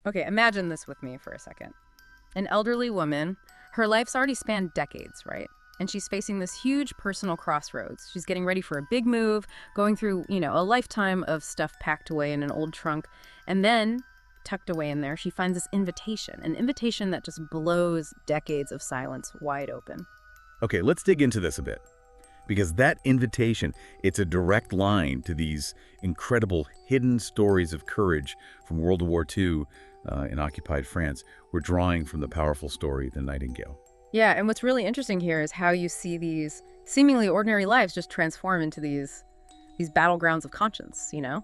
Okay, imagine this with me for a second. An elderly woman, her life's already spanned decades, right? And she's facing this huge personal crossroads. She's getting ready for a big move, going through, a lifetime of stuff packed away in an old trunk. And then, tucked away in there, she finds this invitation, an invitation that just blows decades of silence wide open. Okay, let's dig into this a bit. Because that invitation, it's a direct line to these incredible hidden stories of courage from World War II in occupied France. We're drawing from the powerful story, The Nightingale. Yeah, and what's really interesting here is how you see these seemingly ordinary lives just transform into these battlegrounds of conscience, Yeah.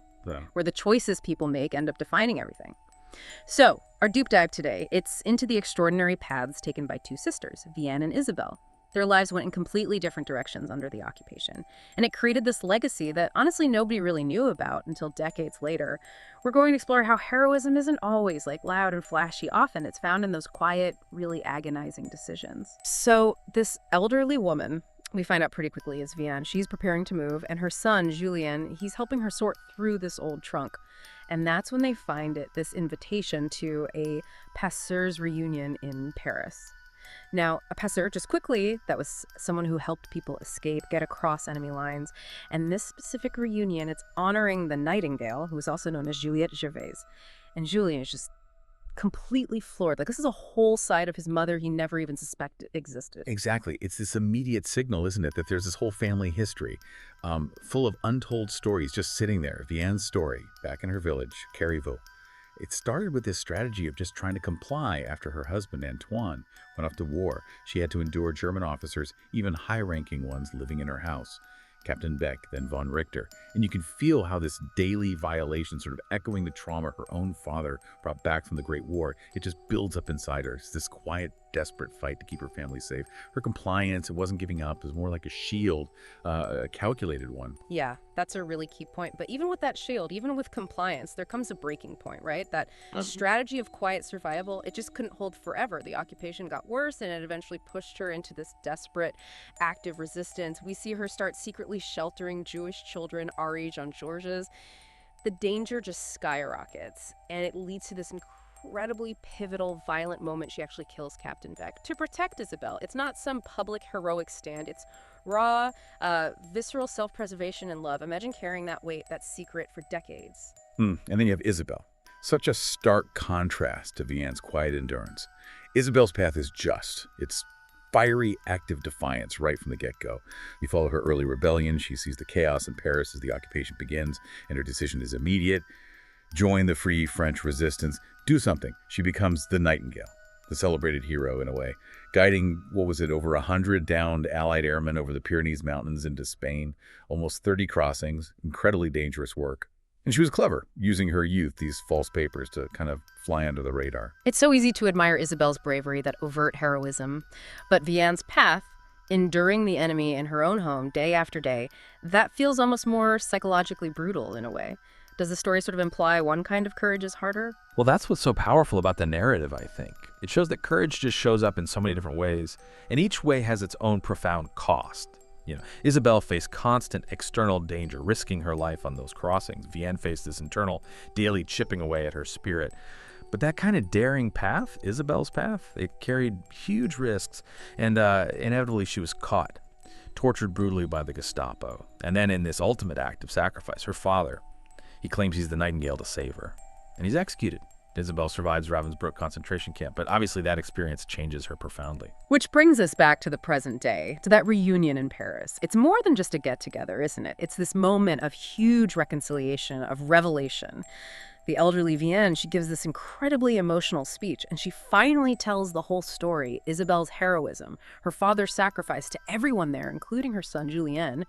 where the choices people make end up defining everything. So, our deep dive today, it's into the extraordinary paths taken by two sisters, Vianne and Isabelle. Their lives went in completely different directions under the occupation, and it created this legacy that honestly nobody really knew about until decades later. We're going to explore how heroism isn't always loud and flashy. Often it's found in those quiet, really agonizing decisions. So this elderly woman, we find out pretty quickly, is Vianne. She's preparing to move, and her son, Julien, he's helping her sort through this old trunk. And that's when they find this invitation to a passeur's reunion in Paris. Now, a passeur, just quickly, that was someone who helped people escape, get across enemy lines. And this specific reunion, it's honoring the Nightingale, who is also known as Juliette Gervais. And Julien is just completely floored. This is a whole side of his mother he never even suspected existed. Exactly. It's this immediate signal, isn't it, that there's this whole family history full of untold stories just sitting there. Vianne's story, back in her village, Carrivaux. It started with this strategy of just trying to comply after her husband, Antoine, went off to war. She had to endure German officers, even high-ranking ones, living in her house. Captain Beck, then von Richter. And you can feel how this daily violation, sort of echoing the trauma her own father brought back from the Great War, it just builds up inside her. It's this quiet, desperate fight to keep her family safe. Her compliance, it wasn't giving up. It was more like a shield, a calculated one. Yeah, that's a really key point. But even with that shield, even with compliance, there comes a breaking point, right? That strategy of quiet survival, it just couldn't hold forever. The occupation got worse, and it eventually pushed her into this desperate, active resistance. We see her start secretly sheltering Jewish children our age on Georges. The danger just skyrockets, and it leads to this incredibly pivotal, violent moment. She actually kills Captain Beck to protect Isabelle. It's not some public heroic stand. It's raw, visceral self-preservation and love. Imagine carrying that weight, that secret, for decades. And then you have Isabelle. Such a stark contrast to Vianne's quiet endurance. Isabelle's path is just. It's fiery, active defiance right from the get-go. You follow her early rebellion. She sees the chaos in Paris as the occupation begins, and her decision is immediate. Join the Free French resistance. Do something. She becomes the Nightingale, the celebrated hero in a way, guiding, over 100 downed Allied airmen over the Pyrenees Mountains into Spain, almost 30 crossings, incredibly dangerous work. And she was clever, using her youth, these false papers, to kind of fly under the radar. It's so easy to admire Isabelle's bravery, that overt heroism. But Vianne's path, enduring the enemy in her own home day after day, that feels almost more psychologically brutal in a way. Does the story sort of imply one kind of courage is harder? Well, that's what's so powerful about the narrative, I think. It shows that courage just shows up in so many different ways, and each way has its own profound cost. Isabelle faced constant external danger, risking her life on those crossings. Vianne faced this internal, daily chipping away at her spirit. But that kind of daring path, Isabelle's path, it carried huge risks, and inevitably she was caught, tortured brutally by the Gestapo. And then in this ultimate act of sacrifice, her father, he claims he's the Nightingale to save her, and he's executed. Isabelle survives Ravensbrück concentration camp, but obviously that experience changes her profoundly. Which brings us back to the present day, to that reunion in Paris. It's more than just a get-together, isn't it? It's this moment of huge reconciliation, of revelation. The elderly Vianne, she gives this incredibly emotional speech, and she finally tells the whole story, Isabelle's heroism, her father's sacrifice to everyone there, including her son, Julien.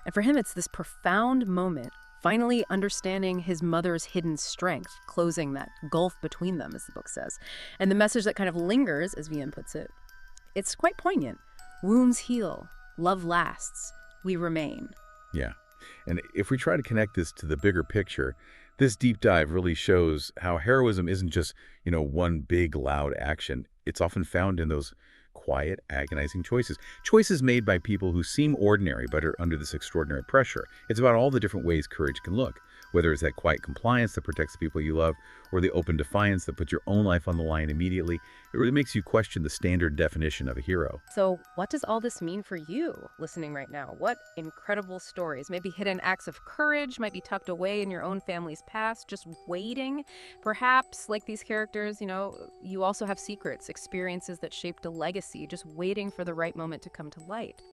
And for him, it's this profound moment, finally understanding his mother's hidden strength, closing that gulf between them, as the book says. And the message that kind of lingers, as Vianne puts it, it's quite poignant. Wounds heal, love lasts, we remain. Yeah. And if we try to connect this to the bigger picture, this deep dive really shows how heroism isn't just, one big, loud action. It's often found in those quiet, agonizing choices made by people who seem ordinary but are under this extraordinary pressure. It's about all the different ways courage can look. Whether it's that quiet compliance that protects the people you love, or the open defiance that puts your own life on the line immediately, it really makes you question the standard definition of a hero. So what does all this mean for you listening right now? What incredible stories, maybe hidden acts of courage, might be tucked away in your own family's past, just waiting? Perhaps, like these characters, you also have secrets, experiences that shaped a legacy, just waiting for the right moment to come to light.